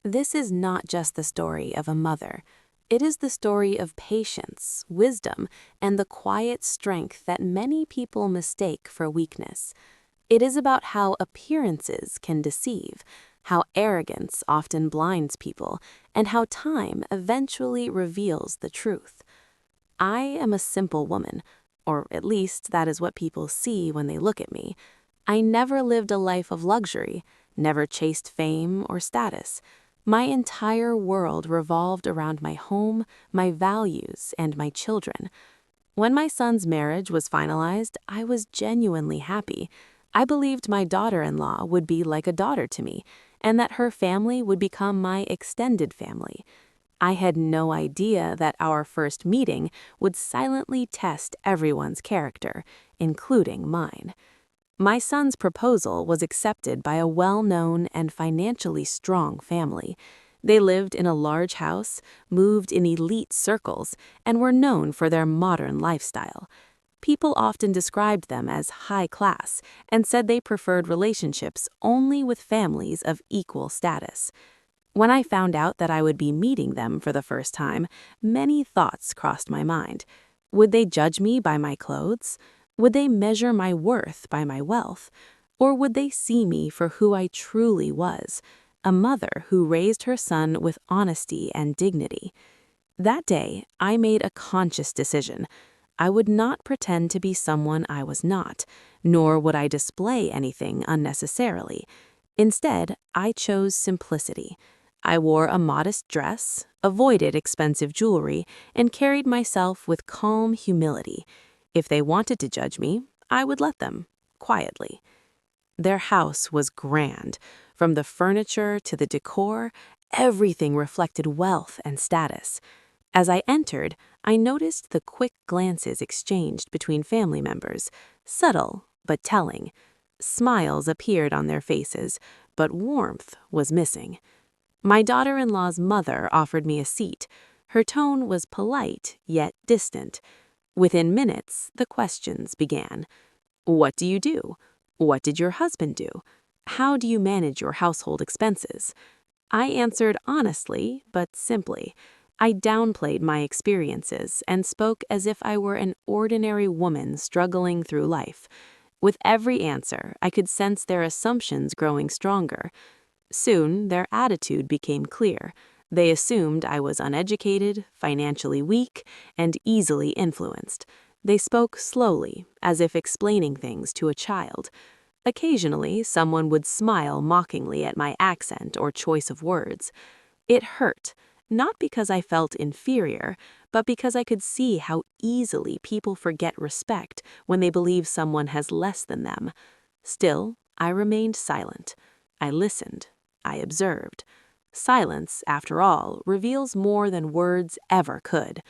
This is not just the story of a mother. It is the story of patience, wisdom, and the quiet strength that many people mistake for weakness. It is about how appearances can deceive, how arrogance often blinds people, and how time eventually reveals the truth. I am a simple woman, or at least that is what people see when they look at me. I never lived a life of luxury, never chased fame or status. My entire world revolved around my home, my values, and my children. When my son's marriage was finalized, I was genuinely happy. I believed my daughter-in-law would be like a daughter to me, and that her family would become my extended family. I had no idea that our first meeting would silently test everyone's character, including mine. My son's proposal was accepted by a well-known and financially strong family. They lived in a large house, moved in elite circles, and were known for their modern lifestyle. People often described them as high class and said they preferred relationships only with families of equal status. When I found out that I would be meeting them for the first time, many thoughts crossed my mind. Would they judge me by my clothes? Would they measure my worth by my wealth? Or would they see me for who I truly was, a mother who raised her son with honesty and dignity? That day, I made a conscious decision. I would not pretend to be someone I was not, nor would I display anything unnecessarily. Instead, I chose simplicity. I wore a modest dress, avoided expensive jewelry, and carried myself with calm humility. If they wanted to judge me, I would let them, quietly. Their house was grand. From the furniture to the decor, everything reflected wealth and status. As I entered, I noticed the quick glances exchanged between family members, subtle but telling. Smiles appeared on their faces, but warmth was missing. My daughter-in-law's mother offered me a seat. Her tone was polite, yet distant. Within minutes, the questions began. What do you do? What did your husband do? How do you manage your household expenses? I answered honestly, but simply. I downplayed my experiences and spoke as if I were an ordinary woman struggling through life. With every answer, I could sense their assumptions growing stronger. Soon, their attitude became clear. They assumed I was uneducated, financially weak, and easily influenced. They spoke slowly, as if explaining things to a child. Occasionally, someone would smile mockingly at my accent or choice of words. It hurt, not because I felt inferior, but because I could see how easily people forget respect when they believe someone has less than them. Still, I remained silent. I listened. I observed. Silence, after all, reveals more than words ever could.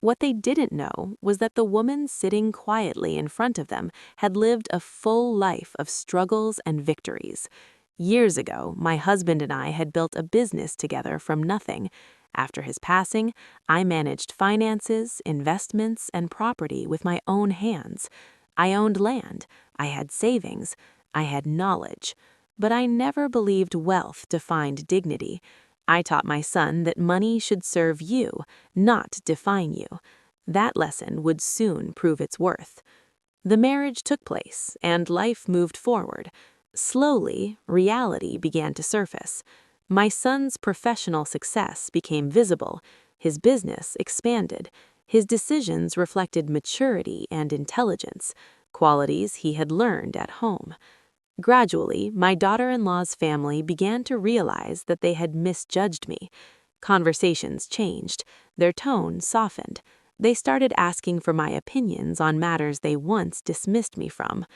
What they didn't know was that the woman sitting quietly in front of them had lived a full life of struggles and victories. Years ago, my husband and I had built a business together from nothing. After his passing, I managed finances, investments, and property with my own hands. I owned land. I had savings. I had knowledge. But I never believed wealth defined dignity. I taught my son that money should serve you, not define you. That lesson would soon prove its worth. The marriage took place, and life moved forward. Slowly, reality began to surface. My son's professional success became visible. His business expanded. His decisions reflected maturity and intelligence, qualities he had learned at home. Gradually, my daughter-in-law's family began to realize that they had misjudged me. Conversations changed. Their tone softened. They started asking for my opinions on matters they once dismissed me from.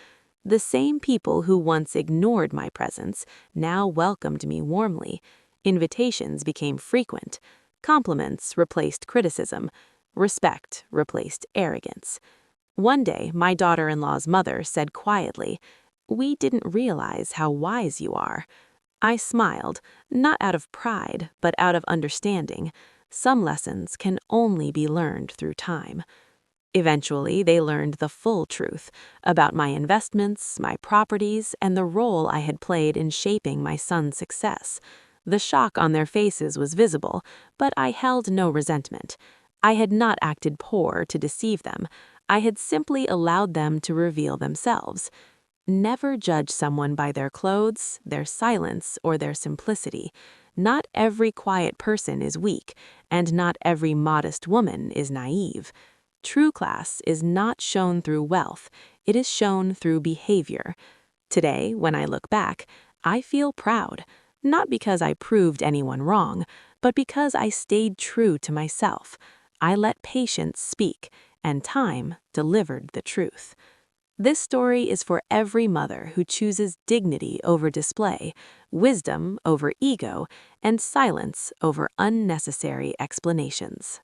The same people who once ignored my presence now welcomed me warmly. Invitations became frequent. Compliments replaced criticism. Respect replaced arrogance. One day, my daughter-in-law's mother said quietly, "We didn't realize how wise you are." I smiled, not out of pride, but out of understanding. Some lessons can only be learned through time. Eventually, they learned the full truth about my investments, my properties, and the role I had played in shaping my son's success. The shock on their faces was visible, but I held no resentment. I had not acted poor to deceive them. I had simply allowed them to reveal themselves. Never judge someone by their clothes, their silence, or their simplicity. Not every quiet person is weak, and not every modest woman is naive. True class is not shown through wealth, it is shown through behavior. Today, when I look back, I feel proud, not because I proved anyone wrong, but because I stayed true to myself. I let patience speak, and time delivered the truth. This story is for every mother who chooses dignity over display, wisdom over ego, and silence over unnecessary explanations.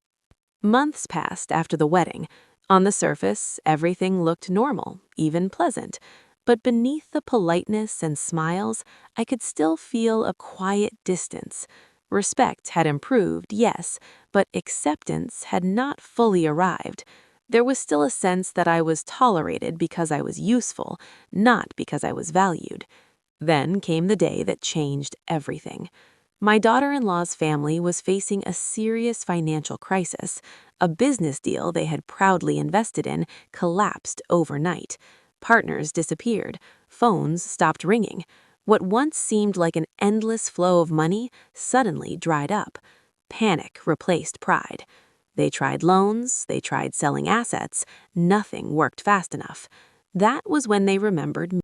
Months passed after the wedding. On the surface, everything looked normal, even pleasant. But beneath the politeness and smiles, I could still feel a quiet distance. Respect had improved, yes, but acceptance had not fully arrived. There was still a sense that I was tolerated because I was useful, not because I was valued. Then came the day that changed everything. My daughter-in-law's family was facing a serious financial crisis. A business deal they had proudly invested in collapsed overnight. Partners disappeared. Phones stopped ringing. What once seemed like an endless flow of money suddenly dried up. Panic replaced pride. They tried loans, they tried selling assets. Nothing worked fast enough. That was when they remembered me.